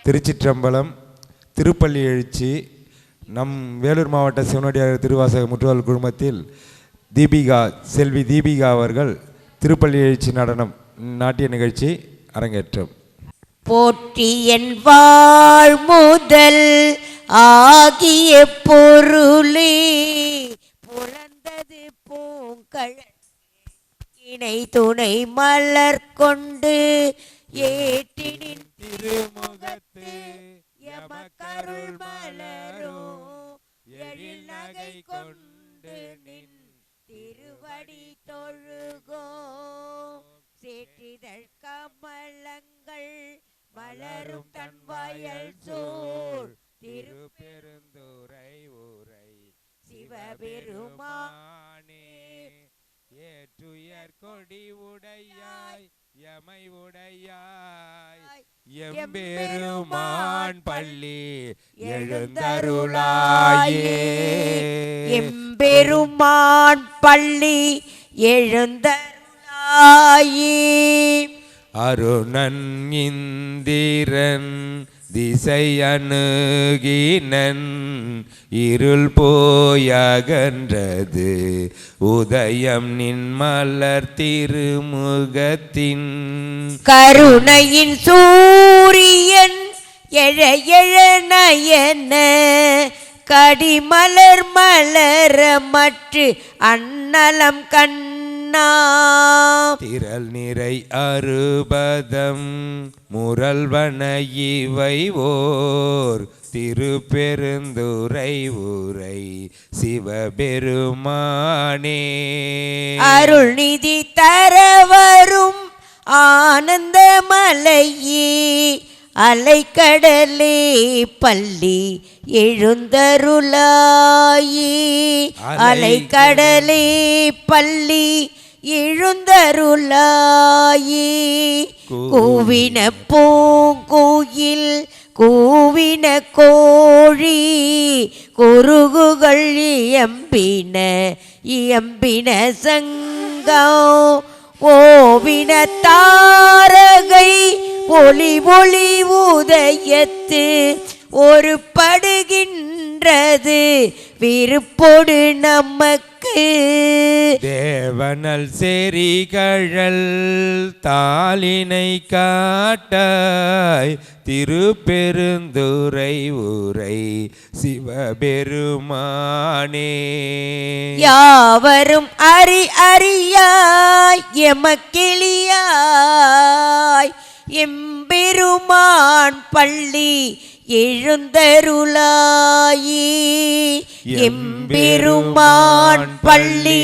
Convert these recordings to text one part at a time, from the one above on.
திருச்சிற்றம்பலம். திருப்பள்ளி எழுச்சி நம் வேலூர் மாவட்ட சிவனடியார் திருவாசக முற்றுவல் குழுமத்தில் செல்வி தீபிகா அவர்கள் திருப்பள்ளி எழுச்சி நடனம் நாட்டிய நிகழ்ச்சி அரங்கேற்றம். போற்றி என் வாழ் முதல் ஆகிய பொருளே புலந்தது பூங்கழ இணை துணை மலர் கொண்டு ஏற்றினின் திருமுகத்து எமக்கருள் மலரோ எழில் நகை கொண்டு நின் திருவடி தொழுகோ சேற்றிதழ் கமலங்கள் வளரும் தன் வயல் சோர் திருப்பெருந்துறை ஊரை சிவபெருமானே ஏற்றுயர் கொடி உடையாய் எமை உடையாய் எம்பெருமான் பள்ளி எழுந்தருளாயே. எம்பெருமான் பள்ளி எழுந்தருளாயே. அருணன் இந்திரன் திசை அணுகினன் இருள் போயகன்றது உதயம் நின் மலர் திருமுகத்தின் கருணையின் சூரியன் எழ எழ நயன கடிமலர் மலர மற்று அன்னலம் கண்ணா திரள் நிறை அறுபதம் முரல்வன இவை ஓர் திருப்பெருந்துறை ஊரை சிவபெருமானே அருள் நிதி தரவரும் ஆனந்த மலையே அலைக்கடலே பள்ளி எழுந்தருளாயே. அலைக்கடலே பள்ளி எழுந்தருளாயே. கூவின பூங்குயில் கூவின கோழி குருகுகள் இயம்பின இயம்பின சங்கம் ஓவின தாரகை ஒளி ஒளி உதயத்து ஒரு படுகின்றது விருப்பொடு நமக்கு தேவனல் செறிகழல் தாளினை காட்டாய் திருப்பெருந்துறை ஊரை சிவபெருமானே யாவரும் அறியாய் எமக்கிளியாய் எம்பெருமான் பள்ளி எழுந்தருளாயே. எம்பெருமான் பள்ளி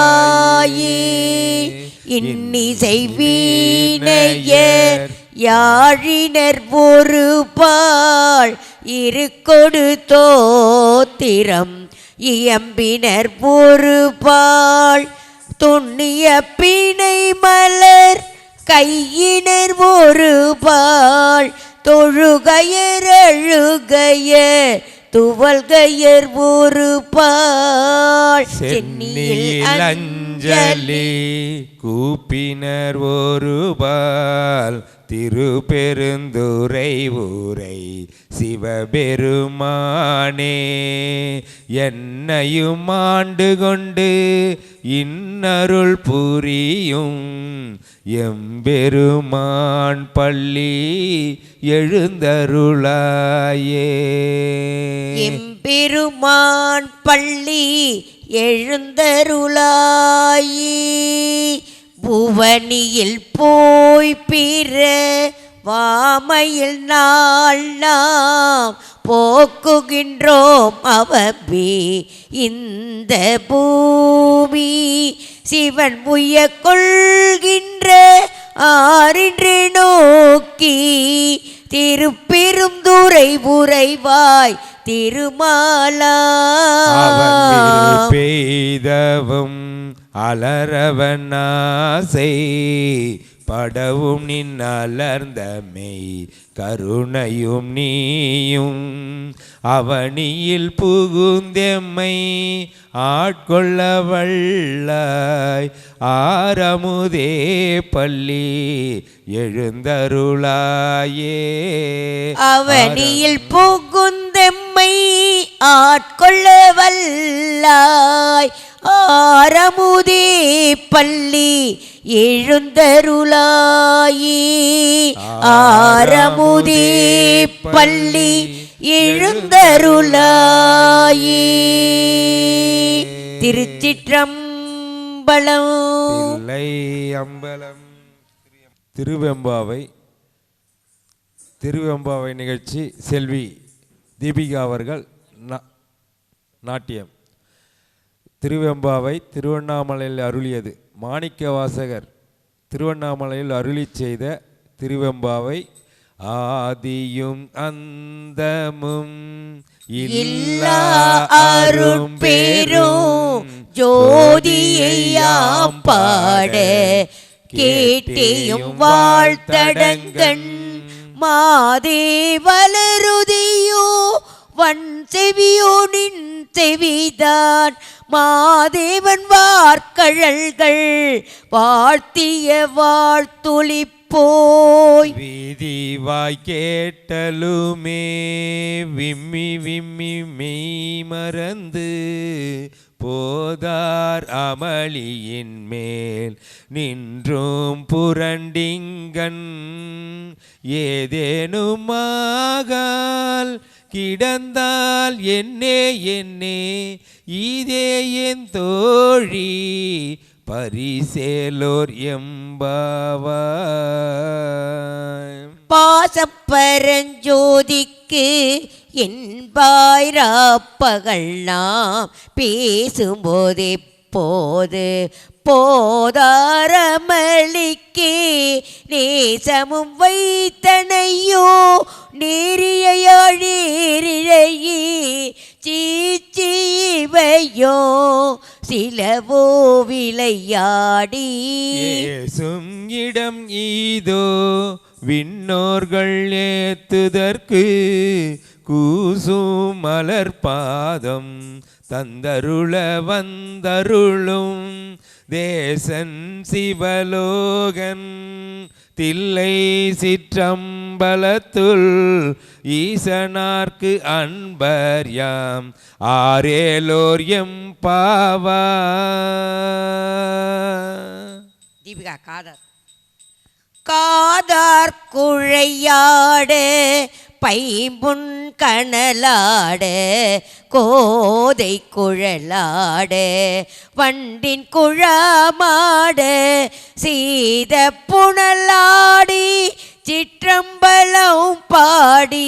எழுந்தருளாயே. இன்னிசை வீணையர் யாழினர் ஒரு பால் இருக்கொடு தோத்திரம் இயம்பினர் ஒரு பால் துண்ணிய பிணை மலர் கையினர் ஒரு பால் தொழுகையர் அழுகையர் துவல்கையர் ஒரு பால் சென்னியில் அஞ்சலி கூப்பினர் ஒரு பால் திருப்பெருந்துறை ஊரை சிவபெருமானே என்னையும் ஆண்டு கொண்டு இன்னருள் புரியும் எம்பெருமான் பள்ளி எழுந்தருளாயே. எம்பெருமான் பள்ளி எழுந்தருளாயே. புவனியில் போய் பிற வாமையில் நாள் நாம் போக்குகின்றோம் அவபி இந்த பூமி சிவன் உய கொள்கின்ற ஆறின்று நோக்கி திருப்பெருந்துறை உறைவாய் திருமாலா பெய்தவும் அலரவன் ஆசை படவும் நின் அலர்ந்த மெய் கருணையும் நீயும் அவனியில் புகுந்தெம்மை ஆட்கொள்ள வல்லாய் ஆரமுதே பள்ளி எழுந்தருளாயே அவனியில் புகுந்தெம்மை ஆட்கொள்ள வல்லாய் ஆரமுதே பள்ளி எழுந்தருளாயே ஆரமுதே பள்ளி எழுந்தருளாயே. திருச்சிற்றம்பலம். அம்பலம். திருவெம்பாவை நிகழ்ச்சி செல்வி தீபிகா அவர்கள் நாட்டியம். திருவெம்பாவை திருவண்ணாமலையில் அருளியது. மாணிக்க வாசகர் திருவண்ணாமலையில் அருளி செய்த திருவெம்பாவை ஆதியும் அந்தமும் இல்லா அருட்பெரும் ஜோதியையாம் பாட கேட்டேயும் வாழ்த்தடங்கண் மாதேவலருதியோ வன் செவியோ நின் செவிதான் மாதேவன் வார்கழல்கள் வாழ்த்திய வாழ்த்துளிப்போய் வீதிவாய் கேட்டலுமே விம்மி விம்மி மெய் மறந்து போதார் அமளியின் மேல் நின்றும் புரண்டிங்கன் ஏதேனுமாகால் கிடந்தால் என்னே என்னே இதே என் தோழி பரிசேலோர் எம்பாவாய். பாசப்பரஞ்சோதிக்கு என்பாய்ராப்பகல் நாம் பேசும்போதே போது போதாரமளிக்கே நேசமும் வைத்தனையோ நேரியழியே சீச்சீவையோ சிலவோ விளையாடி ஏசும் இடம் ஈதோ விண்ணோர்கள் ஏத்துதற்கு கூசும் மலர்பாதம் தந்தருள வந்தருளும் தேசன் சிவலோகன் தில்லை சிற்றம்பலத்துள் ஈசனார்க்கு அன்பர் யாம் ஆரேலோர் எம்பாவா. தீபிகா காதார் காதார் குழையாட பைம்புன் கணலாட கோதை குழலாட வண்டின் குழமாட சீத புனலாடி சிற்றம்பலம் பாடி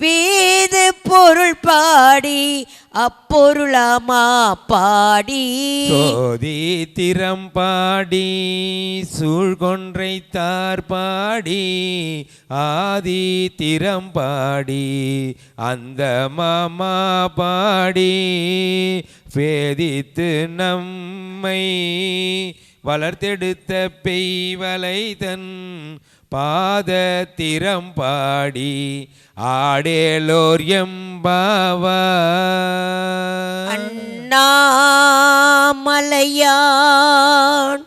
வேத பொருள் பாடி அப்பொருளாமா பாடி சோதி திறம் பாடி சூழ்கொன்றை தார் பாடி ஆதி திறம் பாடி அந்த மாமா பாடி பேதித்து நம்மை வளர்த்தெடுத்த பெய்வலை தன் பாத திறம் பாடி ஆடேலோர் எம்பாவா. அண்ணாமலையான்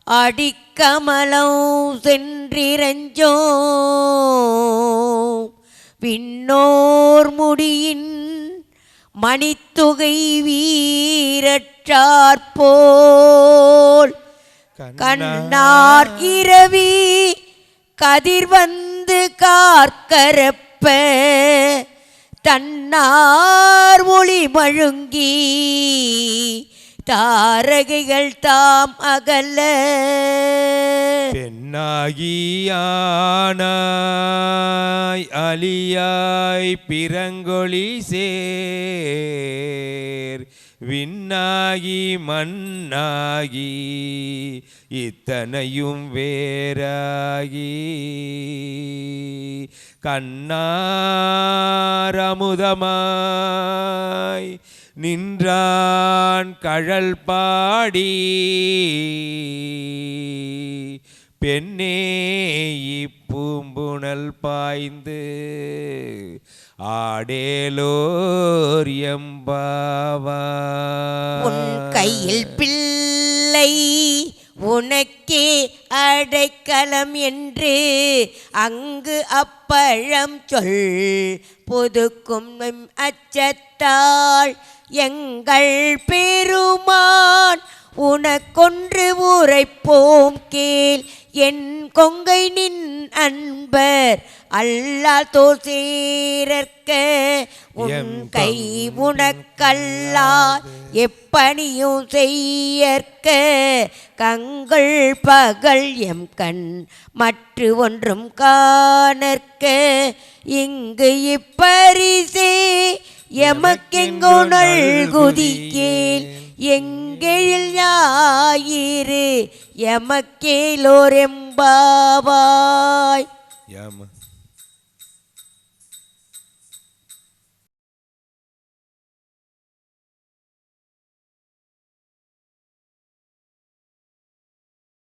அடிக்கமலம் சென்றிரஞ்சோ விண்ணோர் முடியின் மணித்துகை வீரற்றாற்போல் கண்ணார் இரவி கதிர் வந்து கார்கரப்ப தன்னார் ஒளி மழுங்கி தாரகைகள் தாம் அகல பெண்ணாகியானாய் அலியாய் பிறங்கொழி சேர் விண்ணாகி மண்ணாகி இத்தனையும் வேறாகி கண்ணாரமுதமாய் நின்றான் கழல் பாடி பெண்ணே இப்பூம்புணல் பாய்ந்து ஆடேலோர் எம்பாவாய். உன் கையில் பிள்ளை உனக்கே அடைக்கலம் என்று அங்கு அப்பழம் சொல் புதுக்கும் அச்சத்தால் எங்கள் பெருமான் உனக்கொன்று உரைப்போம் கேள். என் கொங்கை நின் அன்பர் அல்லால் தோல் சேரற்க உன் கை உனக்கல்லால் எப்பணியும் செய்யற்க கங்கள் பகல் எம் கண் மற்ற ஒன்றும் காணற்க இங்கு இப்பரிசே எமக்கெங்கோ நல்குதிக்கேல் எங்கெழில் ஞாயிறு எமக்கேலோர் எம்பாவாய்.